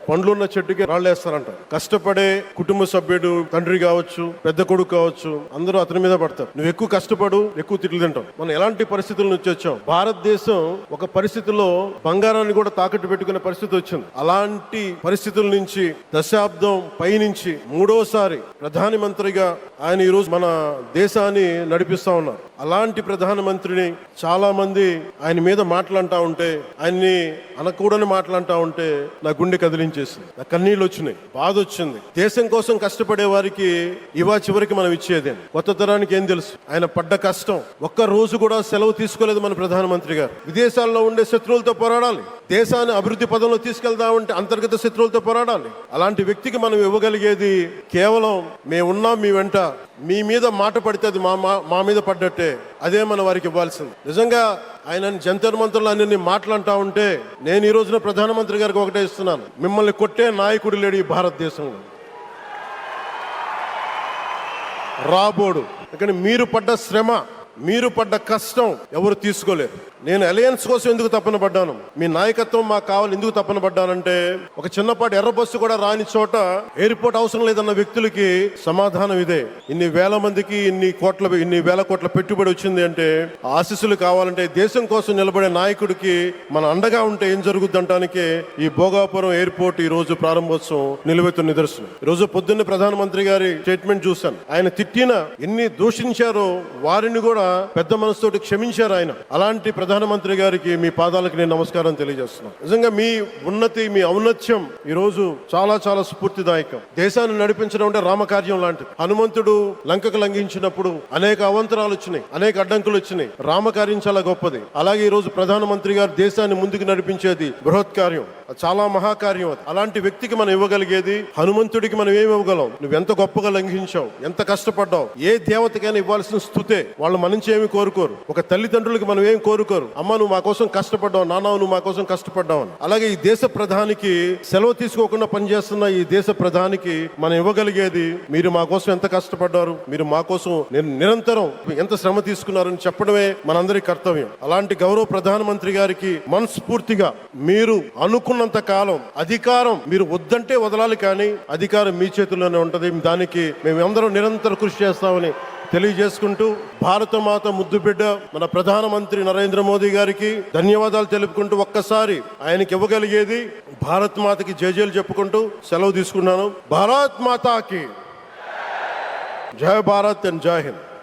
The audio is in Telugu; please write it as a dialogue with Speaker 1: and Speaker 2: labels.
Speaker 1: పండ్లున్న చెట్టుకి రాళ్ళేస్తారంట. కష్టపడే కుటుంబ సభ్యుడు, తండ్రి కావచ్చు, పెద్ద కొడుకు కావచ్చు, అందరూ అతని మీద పడతారు. నువ్వు ఎక్కువ కష్టపడు, ఎక్కువ తిట్లు తింటావు. మనం ఎలాంటి పరిస్థితుల నుంచి వచ్చాం? భారతదేశం ఒక పరిస్థితిలో బంగారాన్ని కూడా తాకట్టు పెట్టుకునే పరిస్థితి వచ్చింది. అలాంటి పరిస్థితుల నుంచి దశాబ్దం పైనుంచి మూడోసారి ప్రధానమంత్రిగా ఆయన ఈరోజు మన దేశాన్ని నడిపిస్తా ఉన్నారు. అలాంటి ప్రధానమంత్రిని చాలా మంది ఆయన మీద మాట్లాడుతూ ఉంటే, ఆయన్ని అనకూడని మాట్లాడుతూ ఉంటే నా గుండె కదిలించేసింది, నా కన్నీళ్ళు వచ్చినాయి, బాధ వచ్చింది. దేశం కోసం కష్టపడే వారికి ఇవా చివరికి మనం ఇచ్చేదే. కొత్త తరానికి ఏం తెలుసు? ఆయన పడ్డ కష్టం. ఒక్క రోజు కూడా సెలవు తీసుకోలేదు మన ప్రధానమంత్రి గారు. విదేశాల్లో ఉండే శత్రువులతో పోరాడాలి, దేశాన్ని అభివృద్ధి పదంలో తీసుకెళ్దామంటే అంతర్గత శత్రువులతో పోరాడాలి. అలాంటి వ్యక్తికి మనం ఇవ్వగలిగేది కేవలం మేమున్నాం మీ వెంట, మీ మీద మాట పడితే అది మా మీద పడ్డట్టే, అదే మనం వారికి ఇవ్వాల్సింది. నిజంగా ఆయన జంతర్ మంత్రులు అన్ని మాట్లాడుతూ ఉంటే నేను ఈ రోజున ప్రధానమంత్రి గారికి ఒకటే ఇస్తున్నాను, మిమ్మల్ని కొట్టే నాయకుడు లేడు ఈ భారతదేశంలో రాబోడు. కానీ మీరు పడ్డ శ్రమ, మీరు పడ్డ కష్టం ఎవరు తీసుకోలేరు. నేను అలయన్స్ కోసం ఎందుకు తప్పన పడ్డాను, మీ నాయకత్వం మాకు కావాలి ఎందుకు తప్పన పడ్డానంటే, ఒక చిన్నపాటి ఎర్ర బస్సు కూడా రాని చోట ఎయిర్పోర్ట్ అవసరం లేదన్న వ్యక్తులకి సమాధానం ఇదే. ఇన్ని వేల మందికి ఇన్ని వేల కోట్ల పెట్టుబడి వచ్చింది అంటే ఆశీస్సులు కావాలంటే దేశం కోసం నిలబడే నాయకుడికి మన అండగా ఉంటే ఏం జరుగుద్ది అంటానికే ఈ భోగాపురం ఎయిర్పోర్ట్ ఈ రోజు ప్రారంభోత్సవం నిలువెత్తు నిదర్శనం. ఈ రోజు పొద్దున్నే ప్రధానమంత్రి గారి స్టేట్మెంట్ చూశాను. ఆయన తిట్టిన, ఎన్ని దూషించారో వారిని కూడా పెద్ద మనసుతోటి క్షమించారు ఆయన. అలాంటి ప్రధానమంత్రి గారికి మీ పాదాలకు నేను నమస్కారం తెలియజేస్తున్నాను. నిజంగా మీ ఉన్నతి, మీ ఔన్నత్యం ఈ రోజు చాలా చాలా స్ఫూర్తిదాయకం. దేశాన్ని నడిపించడం అంటే రామకార్యం లాంటిది. హనుమంతుడు లంకకు లంఘించినప్పుడు అనేక అవంతరాలు వచ్చినాయి, అనేక అడ్డంకులు వచ్చినాయి. రామకార్యం చాలా గొప్పది. అలాగే ఈ రోజు ప్రధానమంత్రి గారు దేశాన్ని ముందుకు నడిపించేది బృహత్ కార్యం, చాలా మహాకార్యం. అది అలాంటి వ్యక్తికి మనం ఇవ్వగలిగేది, హనుమంతుడికి మనం ఏమి ఇవ్వగలం? నువ్వెంత గొప్పగా లంఘించావు, ఎంత కష్టపడ్డావు. ఏ దేవతకైనా ఇవ్వాల్సిన స్తుతే. వాళ్ళు మన నుంచి ఏమి కోరుకోరు. ఒక తల్లిదండ్రులకి మనం ఏం కోరుకోరు, అమ్మ నువ్వు మా కోసం కష్టపడ్డావు, నాన్న నువ్వు మా కోసం కష్టపడ్డావు అని. అలాగే ఈ దేశ ప్రధానికి, సెలవు తీసుకోకుండా పనిచేస్తున్న ఈ దేశ ప్రధానికి మనం ఇవ్వగలిగేది, మీరు మా కోసం ఎంత కష్టపడ్డారు, మీరు మా కోసం నిరంతరం ఎంత శ్రమ తీసుకున్నారని చెప్పడమే మనందరి కర్తవ్యం. అలాంటి గౌరవ ప్రధానమంత్రి గారికి మనస్ఫూర్తిగా, మీరు అనుకున్నంత కాలం అధికారం మీరు వద్దంటే వదలాలి, కానీ అధికారం మీ చేతుల్లోనే ఉంటది. దానికి మేమందరం నిరంతర కృషి చేస్తామని తెలియజేసుకుంటూ, భారత మాత ముద్దు బిడ్డ మన ప్రధానమంత్రి నరేంద్ర మోదీ గారికి ధన్యవాదాలు తెలుపుకుంటూ, ఒక్కసారి ఆయనకి ఇవ్వగలిగేది భారత్ మాతకి జయజయలు చెప్పుకుంటూ సెలవు తీసుకున్నాను. భారత్ మాతాకి జై భారత్ అండ్ జై హింద్.